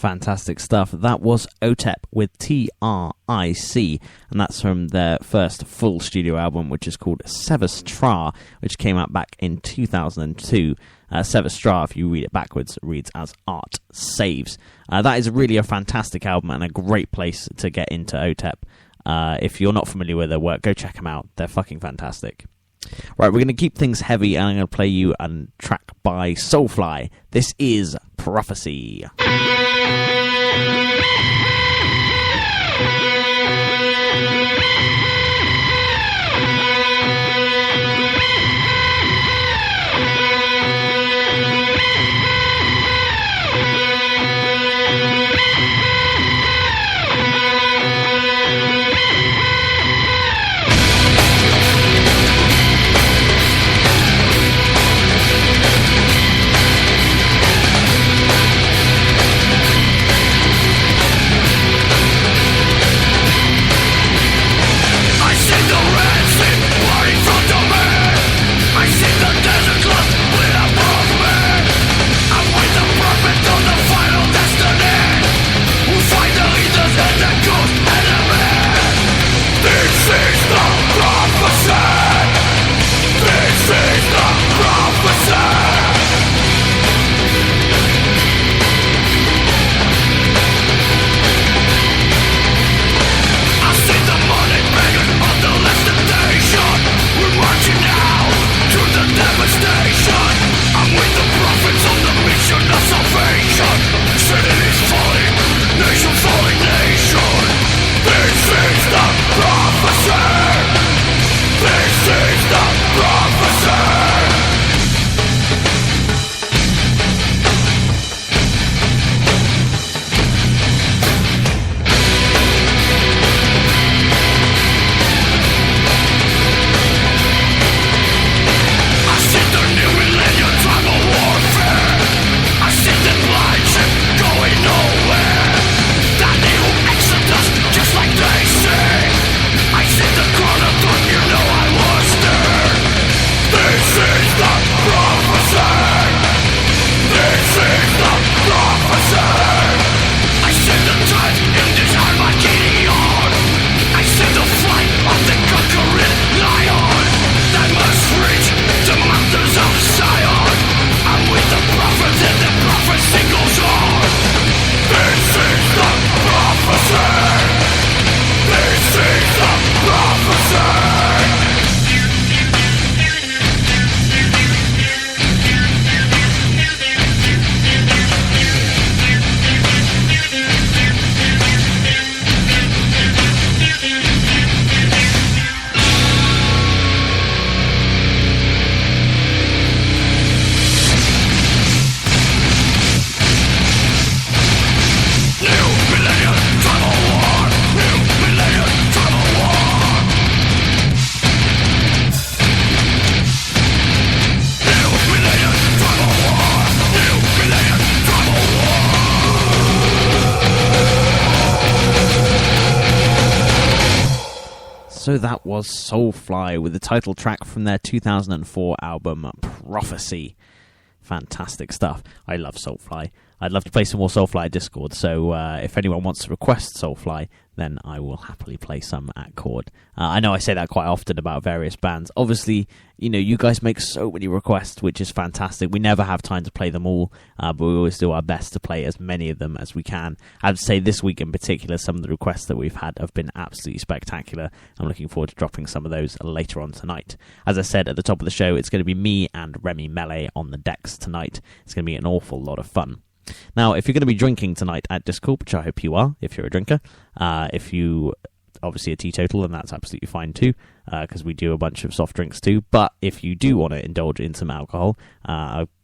Fantastic stuff. That was Otep with T.R.I.C, and that's from their first full studio album, which is called Silverchair-The Door, which came out back in 2002. Silverchair, if you read it backwards, reads as Art Saves. That is really a fantastic album and a great place to get into Otep. If you're not familiar with their work, go check them out. They're fucking fantastic. Right, we're going to keep things heavy, and I'm going to play you a track by Soulfly. This is Prophecy. So that was Soulfly with the title track from their 2004 album Prophecy. Fantastic stuff. I love Soulfly. I'd love to play some more Soulfly Discord, so if anyone wants to request Soulfly, then I will happily play some at Chord. I know I say that quite often about various bands. Obviously, you know, you guys make so many requests, which is fantastic. We never have time to play them all, but we always do our best to play as many of them as we can. I'd say this week in particular, some of the requests that we've had have been absolutely spectacular. I'm looking forward to dropping some of those later on tonight. As I said at the top of the show, it's going to be me and Remy Melee on the decks tonight. It's going to be an awful lot of fun. Now, if you're going to be drinking tonight at Discord, which I hope you are, if you're a drinker, if you obviously a teetotal, then that's absolutely fine too, because we do a bunch of soft drinks too. But if you do want to indulge in some alcohol,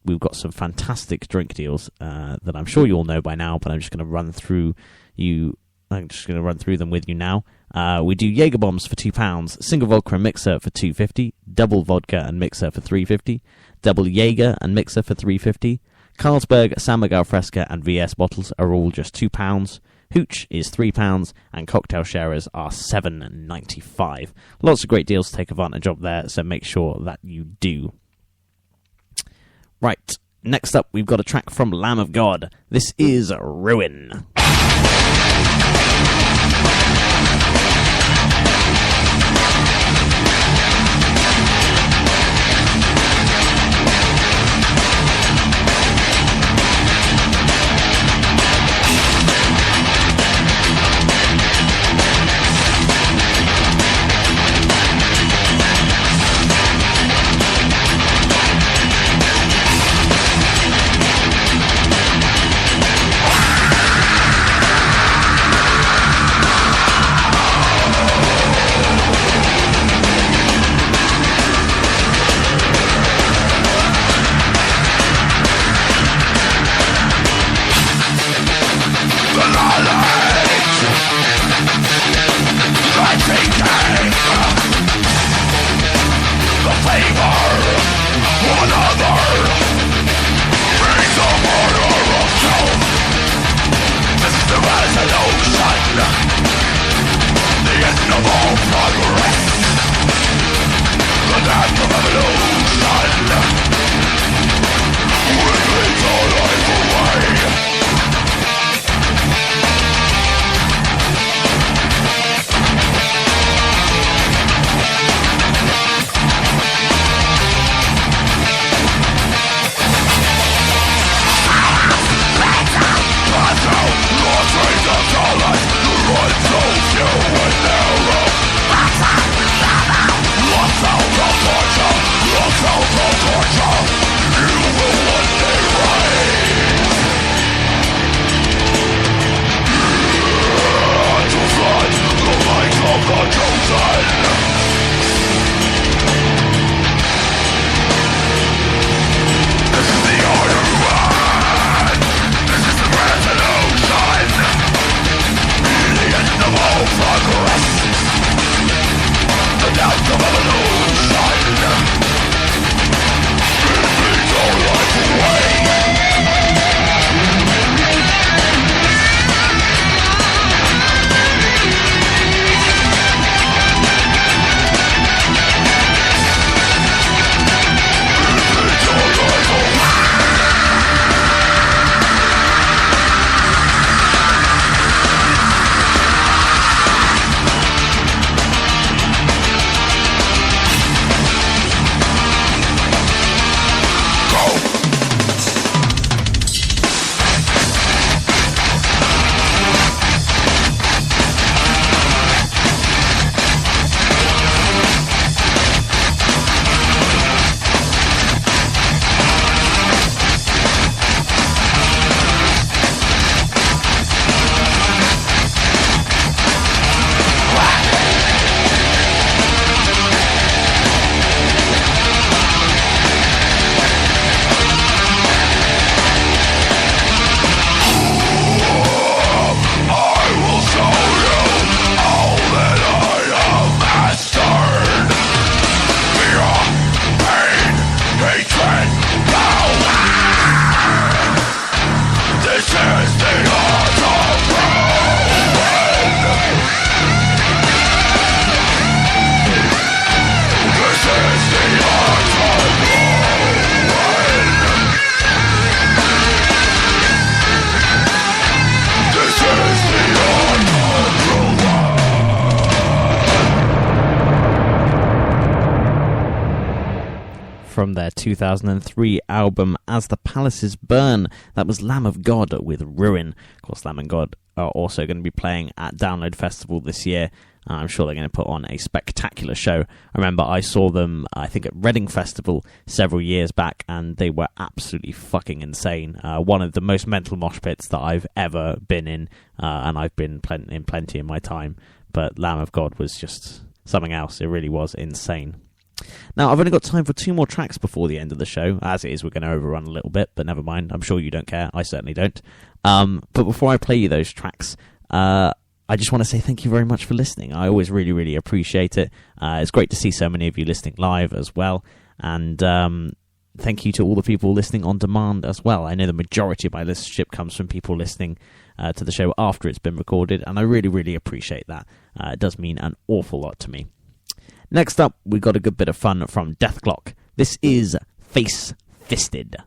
we've got some fantastic drink deals that I'm sure you all know by now, but I'm just going to run through them with you now. We do Jaeger bombs for £2, single vodka and mixer for $2.50, double vodka and mixer for $3.50, double Jaeger and mixer for $3.50. Carlsberg, San Miguel Fresca and VS bottles are all just £2. Hooch is £3 and cocktail sharers are $7.95. Lots of great deals to take advantage of there, so make sure that you do. Right, Next up, we've got a track from Lamb of God. This is Ruin. From their 2003 album As the Palaces Burn. That was Lamb of God with Ruin. Of course, Lamb of God are also going to be playing at Download Festival this year. I'm sure they're going to put on a spectacular show. I remember I saw them, I think, at Reading Festival several years back, and they were absolutely fucking insane. One of the most mental mosh pits that I've ever been in, and I've been in plenty in my time. But Lamb of God was just something else. It really was insane. Now, I've only got time for 2 more tracks before the end of the show. As it is, we're going to overrun a little bit, but never mind. I'm sure you don't care. I certainly don't. But before I play you those tracks, I just want to say thank you very much for listening. I always really, really appreciate it. It's great to see so many of you listening live as well. And thank you to all the people listening on demand as well. I know the majority of my listenership comes from people listening to the show after it's been recorded, and I really, really appreciate that. It does mean an awful lot to me. Next up, we got a good bit of fun from Dethklok. This is Face Fisted.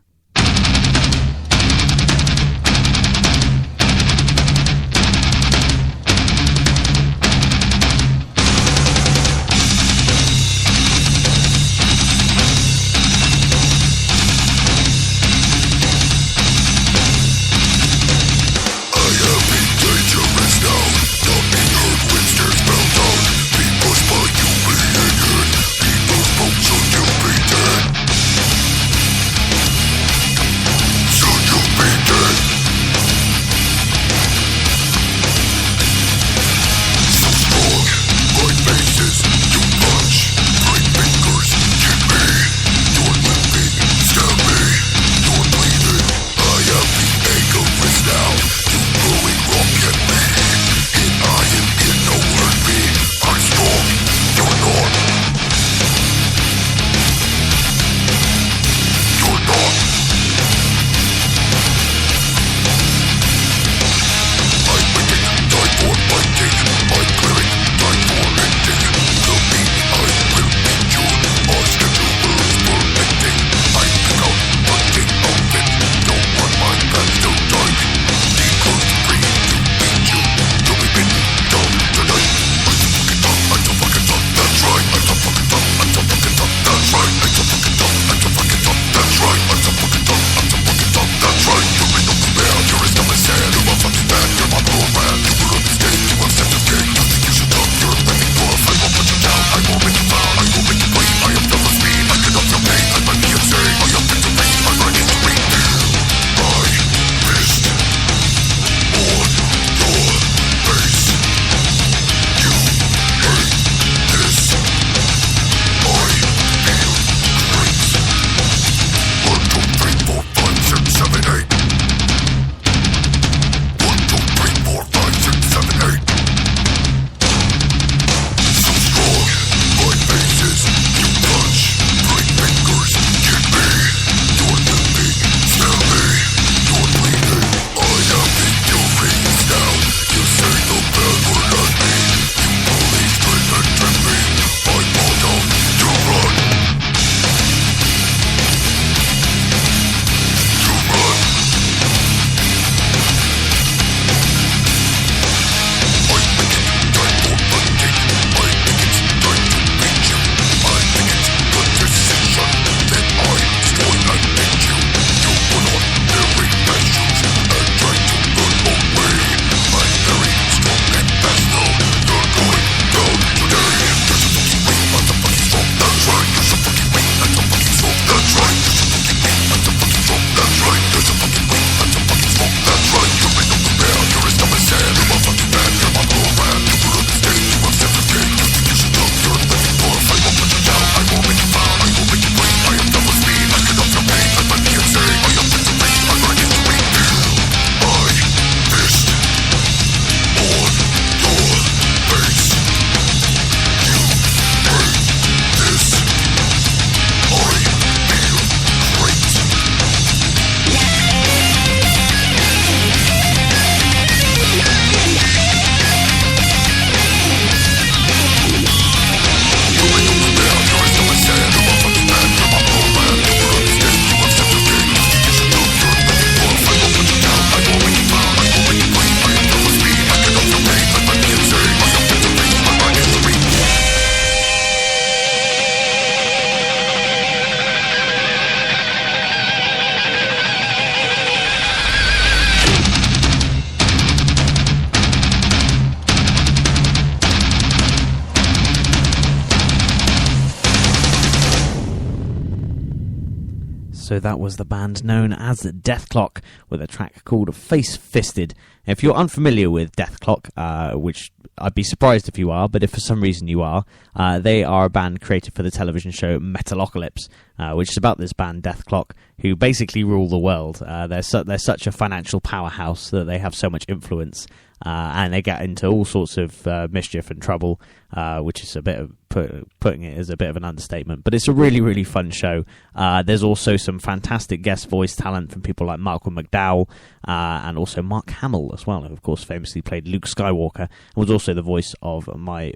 So that was the band known as Dethklok with a track called Face Fisted. If you're unfamiliar with Dethklok, which I'd be surprised if you are, but if for some reason you are, they are a band created for the television show Metalocalypse, which is about this band Dethklok, who basically rule the world. They're such a financial powerhouse that they have so much influence, and they get into all sorts of mischief and trouble, which is a bit of putting it as a bit of an understatement. But it's a really, really fun show. There's also some fantastic guest voice talent from people like Malcolm McDowell, and also Mark Hamill as well, who of course famously played Luke Skywalker and was also the voice of my